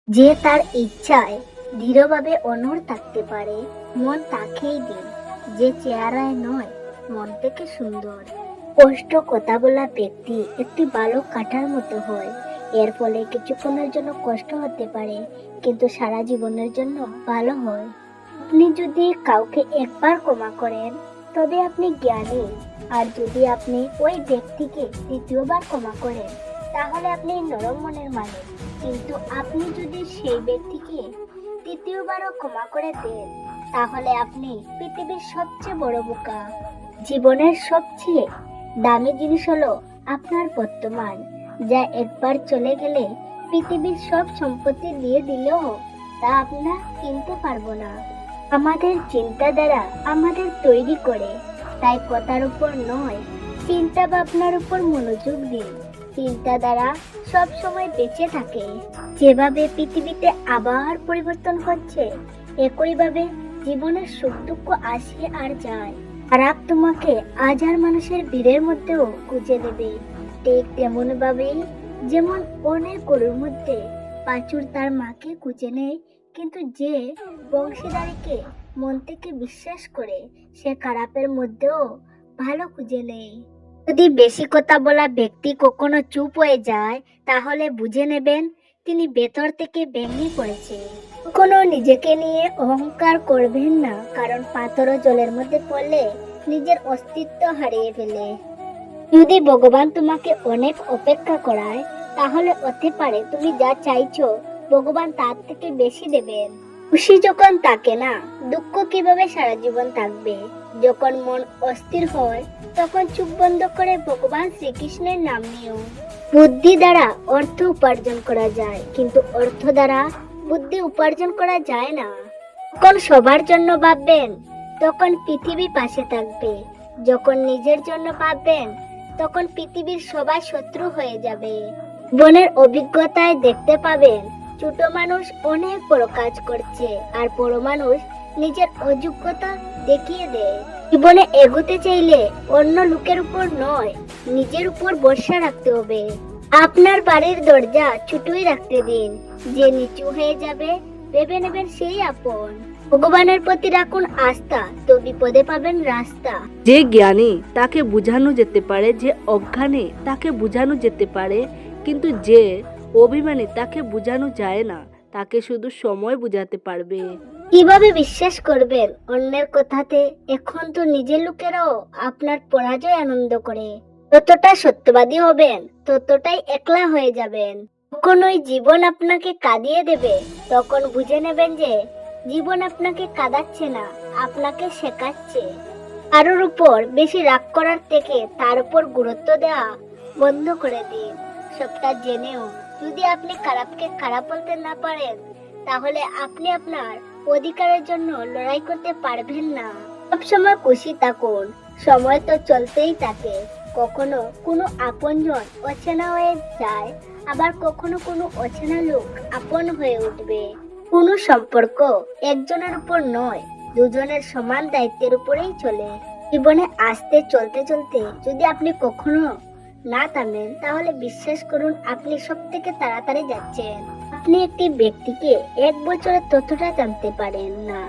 যে তার ইচ্ছায় দৃঢ়ভাবে অনড় থাকতে পারে, মন তাকেই দিন। যে চেহারায় নয়, মন থেকে সুন্দর। স্পষ্ট কথা বলা ব্যক্তি একটি ভালো কাঁটার মতো হয়। এর ফলে কিছুক্ষণের জন্য কষ্ট হতে পারে, কিন্তু সারা জীবনের জন্য ভালো হয়। আপনি যদি কাউকে একবার ক্ষমা করেন, তবে আপনি জ্ঞানী। আর যদি আপনি ওই ব্যক্তিকে দ্বিতীয়বার ক্ষমা করেন, তাহলে আপনি নরম মনের মানুষ। কিন্তু আপনি যদি সেই ব্যক্তিকে তৃতীয়বারও ক্ষমা করে দেন, তাহলে আপনি পৃথিবীর সবচেয়ে বড় বোকা। জীবনের সবচেয়ে দামি জিনিস হলো আপনার বর্তমান, যা একবার চলে গেলে পৃথিবীর সব সম্পত্তি দিয়ে দিলেও তা আমরা কিনতে পারবো না। আমাদের চিন্তাধারা আমাদের তৈরি করে, তাই কথার উপর নয়, চিন্তা ভাবনার উপর মনোযোগ দিন। চিন্তাধারা সব সময় বেঁচে থাকে। যেভাবে পৃথিবীতে আবার পরিবর্তন হচ্ছে, একইভাবে জীবনের সুখ দুঃখ আসে আর যায়। খারাপ তোমাকে হাজার মানুষের ভিড়ের মধ্যেও খুঁজে দেবে, ঠিক তেমন ভাবেই যেমন অনেক গরুর মধ্যে বাছুর তার মাকে খুঁজে নেয়, কিন্তু যে বংশীদারিকে মন থেকে বিশ্বাস করে, সে খারাপের মধ্যেও ভালো খুঁজে নেয়। যদি বেশি কথা বলা ব্যক্তি কখনো চুপ হয়ে যায়, তাহলে বুঝে নেবেন তিনি ভেতর থেকে ভেঙে পড়েছে। কখনো নিজেকে নিয়ে অহংকার করবেন না, কারণ পাথরও জলের মধ্যে পড়লে নিজের অস্তিত্ব হারিয়ে ফেলে। যদি ভগবান তোমাকে অনেক অপেক্ষা করায়, তাহলে হতে পারে তুমি যা চাইছো ভগবান তার থেকে বেশি দেবেন। খুশি যখন থাকে না, দুঃখ কিভাবে সারা জীবন থাকবে? যখন মন অস্থির হয়, তখন চুপ বন্ধ করে ভগবান শ্রীকৃষ্ণের নাম নিও। বুদ্ধি দ্বারা অর্থ উপার্জন করা যায়, কিন্তু অর্থ দ্বারা বুদ্ধি উপার্জন করা যায় না। যখন সবার জন্য ভাববেন, তখন পৃথিবী পাশে থাকবে। যখন নিজের জন্য ভাববেন, তখন পৃথিবীর সবাই শত্রু হয়ে যাবে। বনের অভিজ্ঞতায় দেখতে পাবেন, ছোট মানুষ অনেক বড় কাজ করছে, আর বড় মানুষ নিজের অযোগ্যতা দেখিয়ে দেয়। জীবনে এগোতে চাইলে অন্য লোকের উপর নয়, নিজের উপর ভরসা রাখতে হবে। আপনার বাড়ির দরজা ছোটই রাখতে দিন। যে নিচু হয়ে যাবে, ভেবে নেবেন সেই আপন। ভগবানের প্রতি রাখুন আস্থা, তো বিপদে পাবেন রাস্তা। যে জ্ঞানী তাকে বোঝানো যেতে পারে, যে অজ্ঞানী তাকে বোঝানো যেতে পারে, কিন্তু যে অভিমানী তাকে বোঝানো যায় না, তাকে শুধু সময় বোঝাতে পারবে। কিভাবে বিশ্বাস করবেন অন্যের কথাতে? এখন তো নিজের লোকেরাও আপনার পরাজয় আনন্দ করে। যতটা সত্যবাদী হবেন, ততটাই একলা হয়ে যাবেন। যখন ওই জীবন আপনাকে কাঁদিয়ে দেবে, তখন বুঝে নেবেন যে জীবন আপনাকে কাঁদাচ্ছে না, আপনাকে শেখাচ্ছে। কারোর উপর বেশি রাগ করার থেকে তার উপর গুরুত্ব দেওয়া বন্ধ করে দিন। সবটা জেনেও যদি আপনি খারাপকে খারাপ বলতে না পারেন, তাহলে আপনি আপনার অধিকারের জন্য লড়াই করতে পারবেন না। সবসময় খুশি থাকুন, সময় তো চলতেই থাকে। কখনো কোনো আপনজন অচেনা হয়ে যায়, আবার কখনো কোনো অচেনা লোক আপন হয়ে উঠবে। কোনো সম্পর্ক একজনের উপর নয়, দুজনের সমান দায়িত্বের উপরেই চলে। জীবনে আস্তে চলতে চলতে যদি আপনি কখনো না থামেন, তাহলে বিশ্বাস করুন আপনি সব থেকে তাড়াতাড়ি যাচ্ছেন। আপনি একটি ব্যক্তিকে এক বছরে ততটা জানতে পারেন না,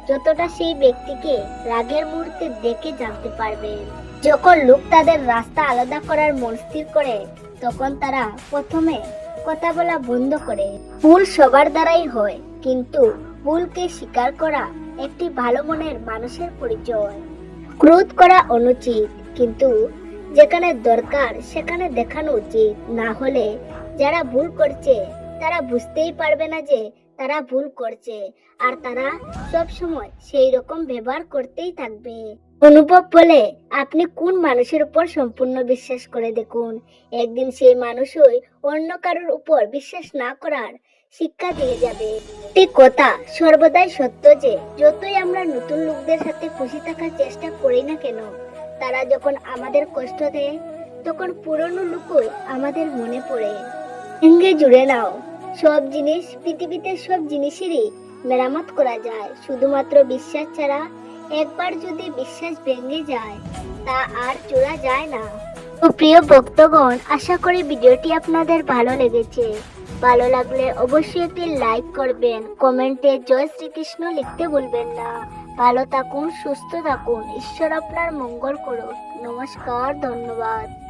যতটা সেই ব্যক্তিকে রাগের মুহূর্তে দেখে জানতে পারবেন। যখন লোক তাদের রাস্তা আলাদা করার মন স্থির করে, তখন তারা প্রথমে কথা বলা বন্ধ করে। ভুল সবার দ্বারাই হয়, কিন্তু ভুলকে স্বীকার করা একটি ভালো মনের মানুষের পরিচয়। ক্রোধ করা অনুচিত, কিন্তু যেখানে দরকার সেখানে দেখানো উচিত। না হলে যারা ভুল করছে তারা বুঝতেই পারবে না যে তারা ভুল করছে, আর তারা সব সময় সেই রকম ব্যবহার করতেই থাকবে। অনুভব বলে আপনি কোন মানুষের উপর সম্পূর্ণ বিশ্বাস করে দেখুন, একদিন সেই মানুষই অন্য কারোর উপর বিশ্বাস না করার শিক্ষা দিয়ে যাবে। একটি কথা সর্বদাই সত্য যে যতই আমরা নতুন লোকদের সাথে খুশি থাকার চেষ্টা করি না কেন, তারা যখন আমাদের কষ্ট দেয়, তখন পুরনো লোকই আমাদের মনে পড়ে। ভেঙে জুড়ে নাও সব জিনিস। পৃথিবীতে সব জিনিসেরই মেরামত করা যায়, শুধুমাত্র বিশ্বাস ছাড়া। একবার যদি বিশ্বাস ভেঙে যায়, তা আর জোড়া যায় না। তো প্রিয় ভক্তগণ, আশা করি ভিডিওটি আপনাদের ভালো লেগেছে। ভালো লাগলে অবশ্যই একটি লাইক করবেন, কমেন্টে জয় শ্রীকৃষ্ণ লিখতে ভুলবেন না। ভালো থাকুন, সুস্থ থাকুন, ঈশ্বর আপনার মঙ্গল করুন। নমস্কার, ধন্যবাদ।